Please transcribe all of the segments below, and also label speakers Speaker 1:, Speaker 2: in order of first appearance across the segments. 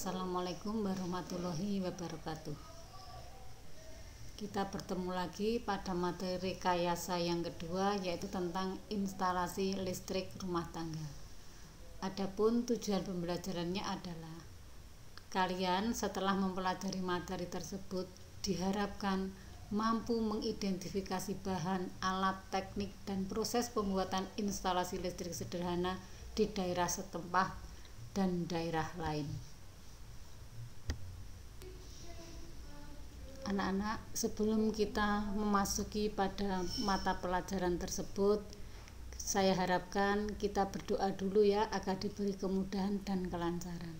Speaker 1: Assalamualaikum warahmatullahi wabarakatuh. Kita bertemu lagi pada materi rekayasa yang kedua, yaitu tentang instalasi listrik rumah tangga. Adapun tujuan pembelajarannya adalah kalian setelah mempelajari materi tersebut diharapkan mampu mengidentifikasi bahan, alat, teknik, dan proses pembuatan instalasi listrik sederhana di daerah setempat dan daerah lain. Anak-anak, sebelum kita memasuki pada mata pelajaran tersebut, saya harapkan kita berdoa dulu ya, agar diberi kemudahan dan kelancaran.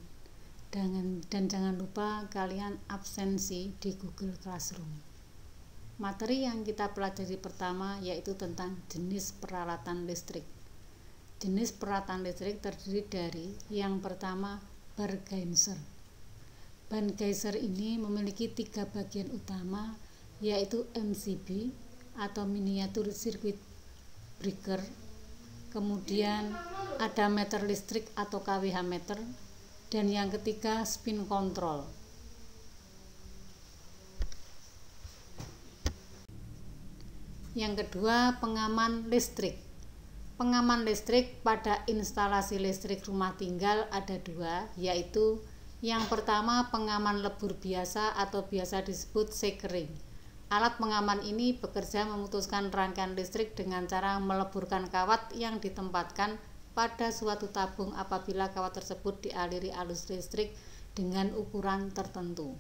Speaker 1: Dan jangan lupa kalian absensi di Google Classroom. Materi yang kita pelajari pertama yaitu tentang jenis peralatan listrik. Jenis peralatan listrik terdiri dari yang pertama, bar geyser. Ban geyser ini memiliki 3 bagian utama, yaitu MCB atau miniatur circuit breaker, kemudian ada meter listrik atau kWh meter, dan yang ketiga spin control. Yang kedua, pengaman listrik. Pengaman listrik pada instalasi listrik rumah tinggal ada 2, yaitu yang pertama, pengaman lebur biasa atau biasa disebut sekering. Alat pengaman ini bekerja memutuskan rangkaian listrik dengan cara meleburkan kawat yang ditempatkan pada suatu tabung apabila kawat tersebut dialiri arus listrik dengan ukuran tertentu.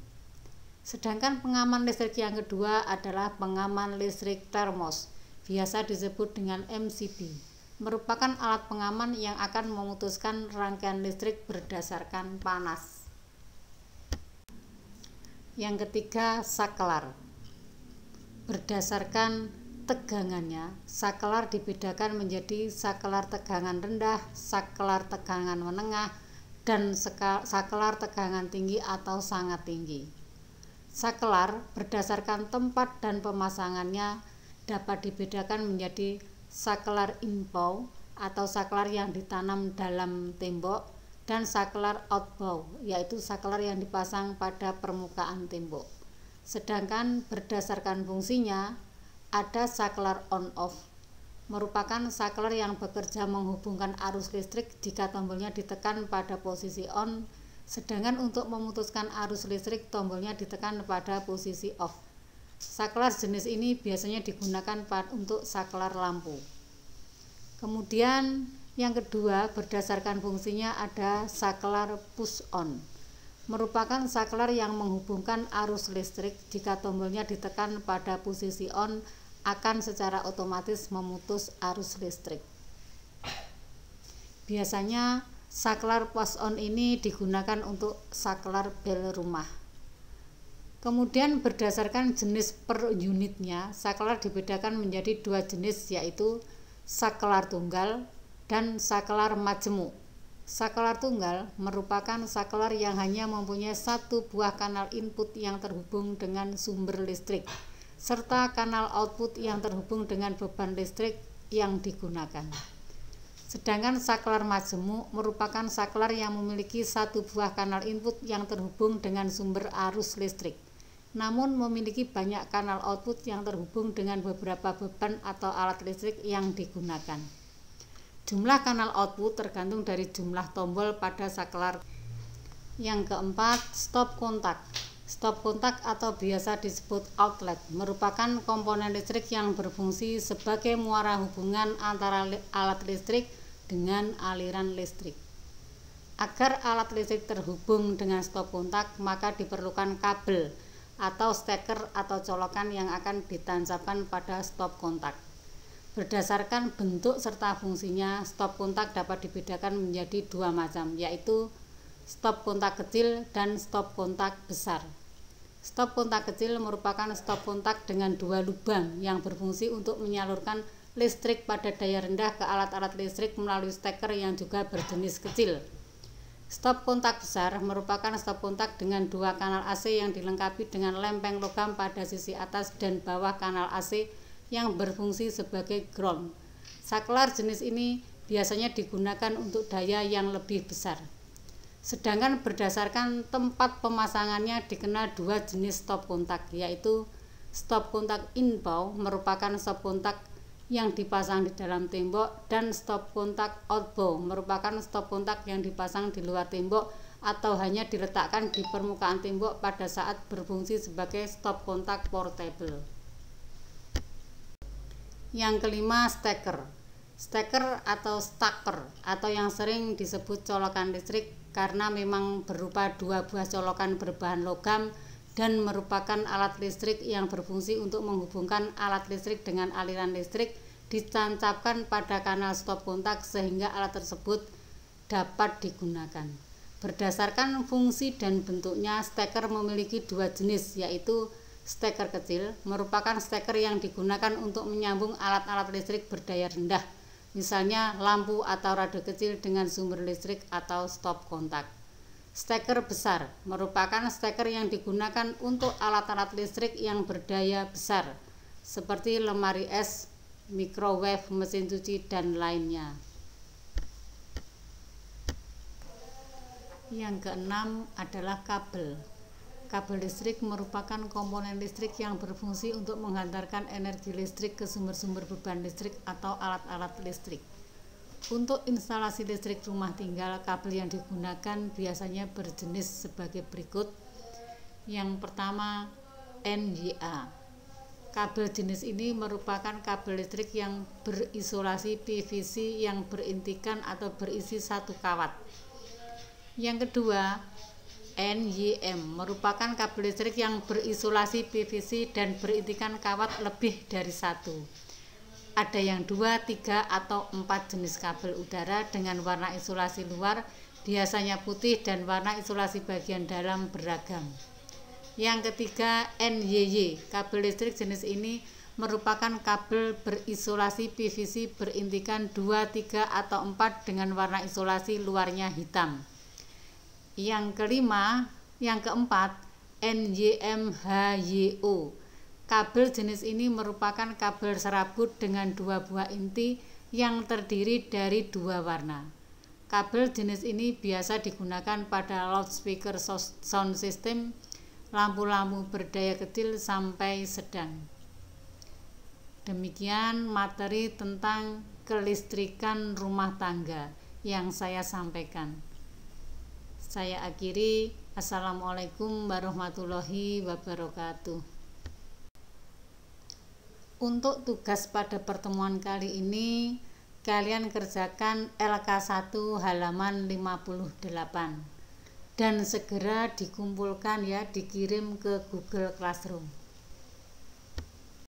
Speaker 1: Sedangkan pengaman listrik yang kedua adalah pengaman listrik termos, biasa disebut dengan MCB. Merupakan alat pengaman yang akan memutuskan rangkaian listrik berdasarkan panas. Yang ketiga, saklar. Berdasarkan tegangannya, saklar dibedakan menjadi saklar tegangan rendah, saklar tegangan menengah, dan saklar tegangan tinggi atau sangat tinggi. Saklar berdasarkan tempat dan pemasangannya dapat dibedakan menjadi saklar inbound atau saklar yang ditanam dalam tembok, dan saklar outbound, yaitu saklar yang dipasang pada permukaan tembok. Sedangkan berdasarkan fungsinya, ada saklar on-off, merupakan saklar yang bekerja menghubungkan arus listrik jika tombolnya ditekan pada posisi on, sedangkan untuk memutuskan arus listrik tombolnya ditekan pada posisi off. Saklar jenis ini biasanya digunakan untuk saklar lampu. Kemudian yang kedua, berdasarkan fungsinya ada saklar push on, merupakan saklar yang menghubungkan arus listrik jika tombolnya ditekan pada posisi on akan secara otomatis memutus arus listrik. Biasanya saklar push on ini digunakan untuk saklar bel rumah. Kemudian berdasarkan jenis per unitnya, saklar dibedakan menjadi 2 jenis, yaitu saklar tunggal dan saklar majemuk. Saklar tunggal merupakan saklar yang hanya mempunyai 1 buah kanal input yang terhubung dengan sumber listrik, serta kanal output yang terhubung dengan beban listrik yang digunakan. Sedangkan saklar majemuk merupakan saklar yang memiliki 1 buah kanal input yang terhubung dengan sumber arus listrik, namun memiliki banyak kanal output yang terhubung dengan beberapa beban atau alat listrik yang digunakan. Jumlah kanal output tergantung dari jumlah tombol pada saklar. Yang keempat, stop kontak. Stop kontak atau biasa disebut outlet merupakan komponen listrik yang berfungsi sebagai muara hubungan antara alat listrik dengan aliran listrik. Agar alat listrik terhubung dengan stop kontak, maka diperlukan kabel atau steker atau colokan yang akan ditancapkan pada stop kontak. Berdasarkan bentuk serta fungsinya, stop kontak dapat dibedakan menjadi 2 macam, yaitu stop kontak kecil dan stop kontak besar. Stop kontak kecil merupakan stop kontak dengan 2 lubang yang berfungsi untuk menyalurkan listrik pada daya rendah ke alat-alat listrik melalui steker yang juga berjenis kecil. Stop kontak besar merupakan stop kontak dengan 2 kanal AC yang dilengkapi dengan lempeng logam pada sisi atas dan bawah kanal AC yang berfungsi sebagai ground. Saklar jenis ini biasanya digunakan untuk daya yang lebih besar. Sedangkan berdasarkan tempat pemasangannya dikenal dua jenis stop kontak, yaitu stop kontak inbound merupakan stop kontak yang dipasang di dalam tembok, dan stop kontak outbound merupakan stop kontak yang dipasang di luar tembok atau hanya diletakkan di permukaan tembok pada saat berfungsi sebagai stop kontak portable. Yang kelima, steker. Steker atau staker atau yang sering disebut colokan listrik karena memang berupa dua buah colokan berbahan logam dan merupakan alat listrik yang berfungsi untuk menghubungkan alat listrik dengan aliran listrik, ditancapkan pada kanal stop kontak sehingga alat tersebut dapat digunakan. Berdasarkan fungsi dan bentuknya, steker memiliki dua jenis, yaitu steker kecil merupakan steker yang digunakan untuk menyambung alat-alat listrik berdaya rendah, misalnya lampu atau radio kecil dengan sumber listrik atau stop kontak. Steker besar merupakan steker yang digunakan untuk alat-alat listrik yang berdaya besar seperti lemari es, microwave, mesin cuci, dan lainnya. Yang keenam adalah kabel. Kabel listrik merupakan komponen listrik yang berfungsi untuk menghantarkan energi listrik ke sumber-sumber beban listrik atau alat-alat listrik. Untuk instalasi listrik rumah tinggal, kabel yang digunakan biasanya berjenis sebagai berikut. Yang pertama, NYA. Kabel jenis ini merupakan kabel listrik yang berisolasi PVC yang berintikan atau berisi satu kawat. Yang kedua, NYM merupakan kabel listrik yang berisolasi PVC dan berintikan kawat lebih dari satu. Ada yang 2, 3, atau 4 jenis kabel udara dengan warna isolasi luar, biasanya putih, dan warna isolasi bagian dalam beragam. Yang ketiga, NYY. Kabel listrik jenis ini merupakan kabel berisolasi PVC berintikan 2, 3, atau 4 dengan warna isolasi luarnya hitam. Yang keempat, NYMHYO. Kabel jenis ini merupakan kabel serabut dengan dua buah inti yang terdiri dari dua warna. Kabel jenis ini biasa digunakan pada loudspeaker sound system, lampu-lampu berdaya kecil sampai sedang. Demikian materi tentang kelistrikan rumah tangga yang saya sampaikan. Saya akhiri. Assalamualaikum warahmatullahi wabarakatuh. Untuk tugas pada pertemuan kali ini, kalian kerjakan LK1 halaman 58 dan segera dikumpulkan ya, dikirim ke Google Classroom.